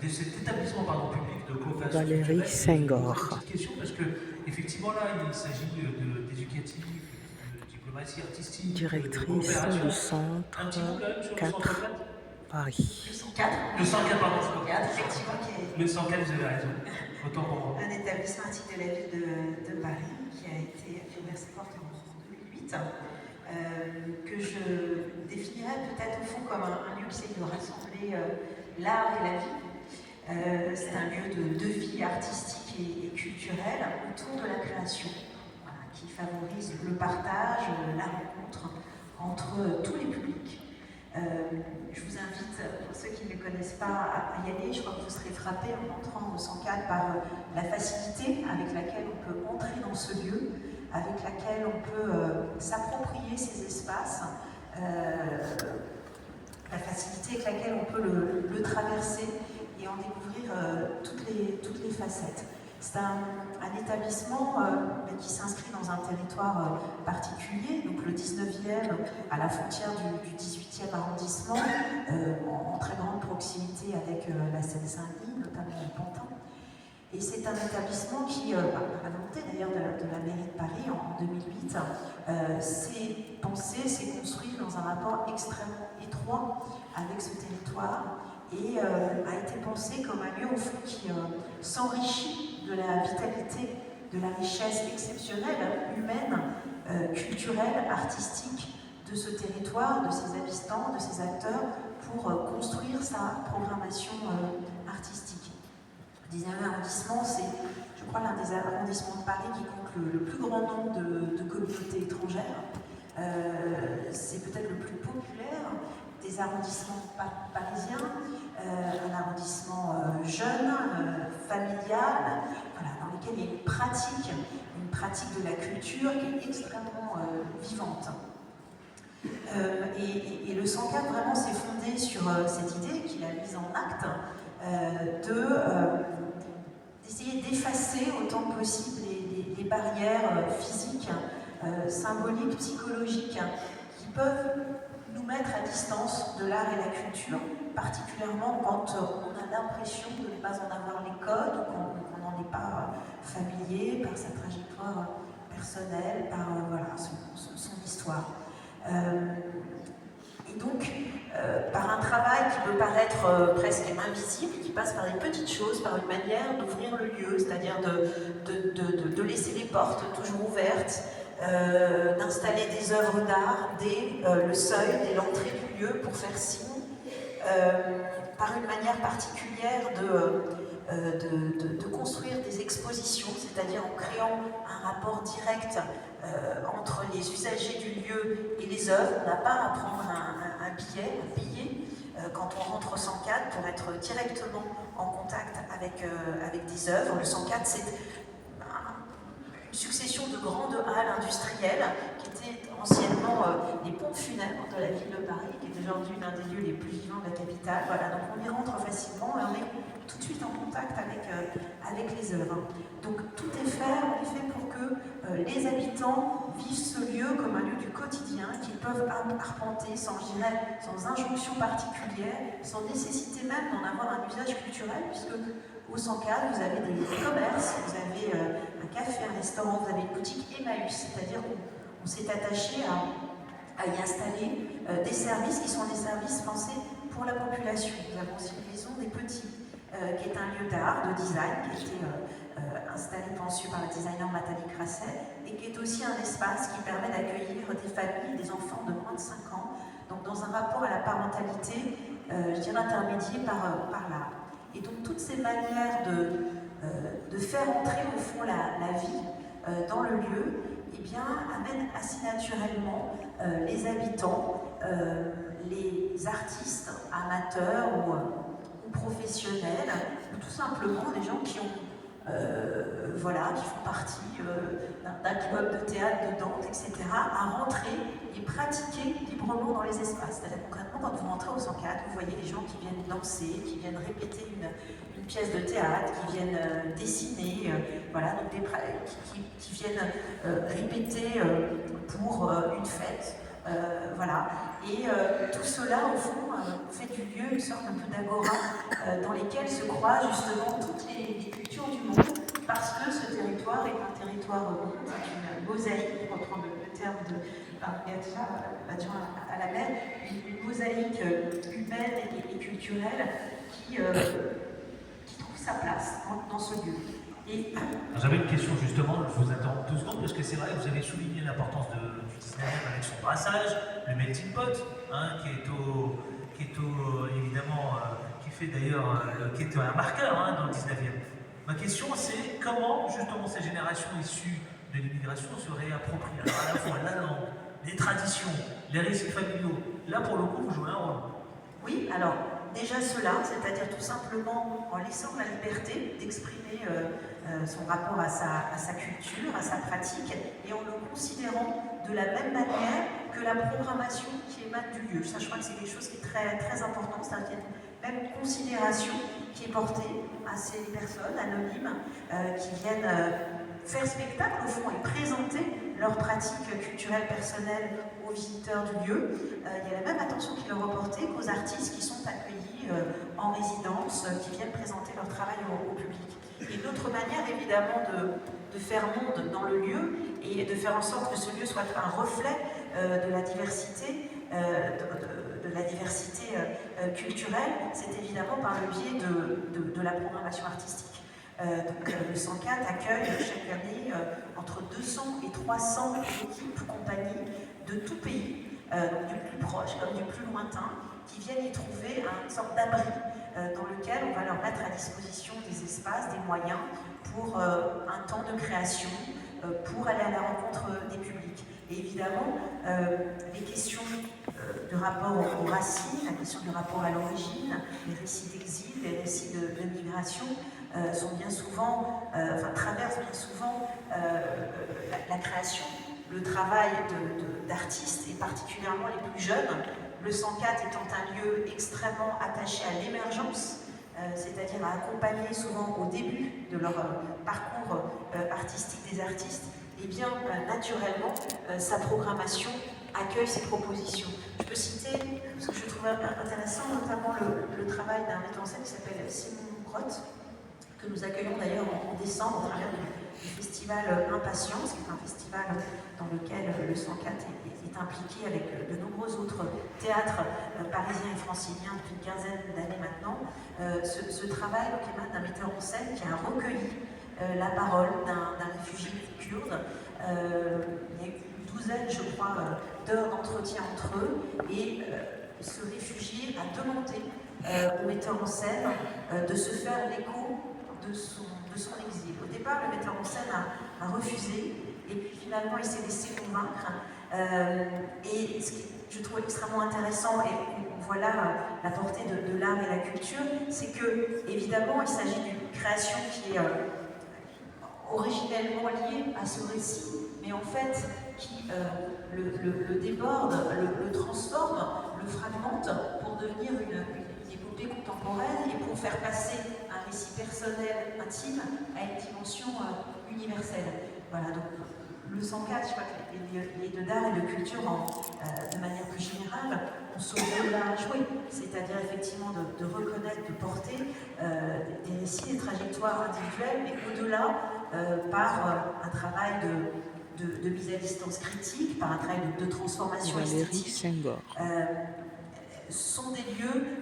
de cet établissement public de coopération Valérie culturelle. Et je me posais une Senghor, petite question parce que effectivement là, il s'agit d'éducatif, de diplomatie artistique, de directrice coopération. du Un petit centre mot quand même sur le centre 4 4. Le Paris. 104, Le 104, pardon, le 104, effectivement, qui est le 104, vous avez raison. Autant pour moi. un établissement artistique de la ville de Paris qui a ouvert ses portes en 2008, que je définirais peut-être au fond comme un lieu qui sait de rassembler l'art et la vie. C'est un lieu de vie artistique et culturelle autour de la création, voilà, qui favorise le partage, la rencontre entre tous les publics. Je vous invite, pour ceux qui ne le connaissent pas, à y aller. Je crois que vous serez frappés en entrant au 104 par la facilité avec laquelle on peut entrer dans ce lieu, avec laquelle on peut s'approprier ces espaces, la facilité avec laquelle on peut le traverser et en découvrir toutes les facettes. C'est un établissement qui s'inscrit dans un territoire particulier, donc le 19e, à la frontière du 18e arrondissement, en très grande proximité avec la Seine-Saint-Denis, notamment le Pantin. Et c'est un établissement qui, à la volonté d'ailleurs de la mairie de Paris en 2008, s'est pensé, s'est construit dans un rapport extrêmement étroit avec ce territoire et a été pensé comme un lieu au fond qui s'enrichit de la vitalité, de la richesse exceptionnelle, humaine, culturelle, artistique de ce territoire, de ses habitants, de ses acteurs, pour construire sa programmation artistique. Le 19e arrondissement, c'est, je crois, l'un des arrondissements de Paris qui compte le plus grand nombre de communautés étrangères. C'est peut-être le plus populaire des arrondissements parisiens, un arrondissement jeune, familial, voilà, dans lequel il y a une pratique de la culture qui est extrêmement vivante. Et le 104 vraiment s'est fondé sur cette idée qu'il a mise en acte d'essayer d'effacer autant que possible les barrières physiques, symboliques, psychologiques qui peuvent nous mettre à distance de l'art et la culture, particulièrement quand on a l'impression de ne pas en avoir les codes, qu'on n'en est pas familier par sa trajectoire personnelle, par voilà, son histoire. Et donc, par un travail qui peut paraître presque invisible, qui passe par des petites choses, par une manière d'ouvrir le lieu, c'est-à-dire de laisser les portes toujours ouvertes, d'installer des œuvres d'art dès le seuil, dès l'entrée du lieu pour faire signe, par une manière particulière de construire des expositions, c'est-à-dire en créant un rapport direct entre les usagers du lieu et les œuvres. On n'a pas à prendre un billet, à payer quand on rentre au 104 pour être directement en contact avec des œuvres. Le 104, c'est une succession de grandes halles industrielles qui étaient anciennement les pompes funèbres de la ville de Paris, qui est aujourd'hui l'un des lieux les plus vivants de la capitale. Voilà, donc on y rentre facilement et on est tout de suite en contact avec les œuvres. Donc tout est fait pour que les habitants vivent ce lieu comme un lieu du quotidien qu'ils peuvent arpenter sans injonction particulière, sans nécessité même d'en avoir un usage culturel, puisque au 104, vous avez des commerces, vous avez un café, un restaurant, vous avez une boutique Emmaüs, c'est-à-dire qu'on s'est attaché à y installer des services qui sont des services pensés pour la population. Nous avons aussi une maison des petits, qui est un lieu d'art, de design, qui a été installé, conçu par le designer Nathalie Grasset, et qui est aussi un espace qui permet d'accueillir des familles, des enfants de moins de 5 ans, donc dans un rapport à la parentalité, je dirais intermédié par l'art. Et donc toutes ces manières de faire entrer au fond la vie dans le lieu, eh bien, amènent assez naturellement les habitants, les artistes, amateurs ou professionnels, ou tout simplement des gens qui ont qui font partie d'un club de théâtre, de danse, etc., à rentrer et pratiquer librement dans les espaces. C'est-à-dire concrètement, quand vous rentrez au 104, vous voyez des gens qui viennent danser, qui viennent répéter une pièce de théâtre, qui viennent dessiner, donc qui viennent répéter pour une fête. Et tout cela, au fond, fait du lieu une sorte un peu d'agora dans lesquelles se croisent justement toutes les cultures du monde, parce que ce territoire est un territoire monde, c'est une mosaïque, pour reprendre le terme de l'adjoint à la mer, une mosaïque humaine et culturelle qui trouve sa place dans ce lieu. J'avais une question justement, je vous attends 2 secondes, parce que c'est vrai, vous avez souligné l'importance du 19e avec son brassage, le melting pot, hein, évidemment, qui fait d'ailleurs, qui est un marqueur dans le 19e. Ma question c'est comment justement ces générations issues de l'immigration se réapproprient alors, à la fois la langue, les traditions, les récits familiaux. Là pour le coup vous jouez un rôle. Oui, alors déjà cela, c'est-à-dire tout simplement en laissant la liberté d'exprimer son rapport à sa culture, à sa pratique, et en le considérant de la même manière que la programmation qui émane du lieu. Ça, je crois que c'est quelque chose qui est très, très important, c'est-à-dire qu'il y a une même considération qui est portée à ces personnes anonymes qui viennent faire spectacle au fond et présenter leurs pratiques culturelles personnelles aux visiteurs du lieu. Il y a la même attention qui leur est portée qu'aux artistes qui sont accueillis en résidence, qui viennent présenter leur travail au public. Et une autre manière évidemment de faire monde dans le lieu et de faire en sorte que ce lieu soit un reflet de la diversité, culturelle, c'est évidemment par le biais de la programmation artistique. Donc, le 104 accueille chaque année entre 200 et 300 équipes, compagnies de tout pays, donc du plus proche comme du plus lointain, qui viennent y trouver une sorte d'abri dans lequel on va leur mettre à disposition des espaces, des moyens pour un temps de création, pour aller à la rencontre des publics. Et évidemment, les questions de rapport aux racines, la question du rapport à l'origine, les récits d'exil, les récits de migration, sont bien souvent, traversent bien souvent la création, le travail d'artistes, et particulièrement les plus jeunes. Le 104 étant un lieu extrêmement attaché à l'émergence, c'est-à-dire à accompagner souvent au début de leur parcours artistique des artistes, et bien naturellement, sa programmation accueille ces propositions. Je peux citer, parce que je trouve intéressant, notamment le travail d'un metteur en scène qui s'appelle Simon Grotte, que nous accueillons d'ailleurs en décembre au travers du festival Impatience, qui est un festival dans lequel le 104 est impliqué avec de nombreux autres théâtres parisiens et franciliens depuis une quinzaine d'années maintenant. Ce travail émane d'un metteur en scène qui a recueilli la parole d'un réfugié kurde. Il y a eu une douzaine, je crois, d'heures d'entretien entre eux, et ce réfugié a demandé au metteur en scène de se faire l'écho de son exil. Au départ, le metteur en scène a refusé, et puis finalement il s'est laissé convaincre. Et ce qui je trouve extrêmement intéressant, et voilà la portée de l'art et la culture, c'est que évidemment il s'agit d'une création qui est originellement liée à ce récit, mais en fait qui le déborde, le transforme, le fragmente pour devenir une épopée contemporaine et pour faire passer un récit personnel, intime, à une dimension universelle. Voilà, donc le 104, je crois que les lieux d'art et de culture, de manière plus générale, ont ce rôle-là à jouer, c'est-à-dire effectivement de reconnaître, de porter des récits, des trajectoires individuelles, mais au-delà, par un travail de mise à distance critique, par un travail de transformation esthétique, sont des lieux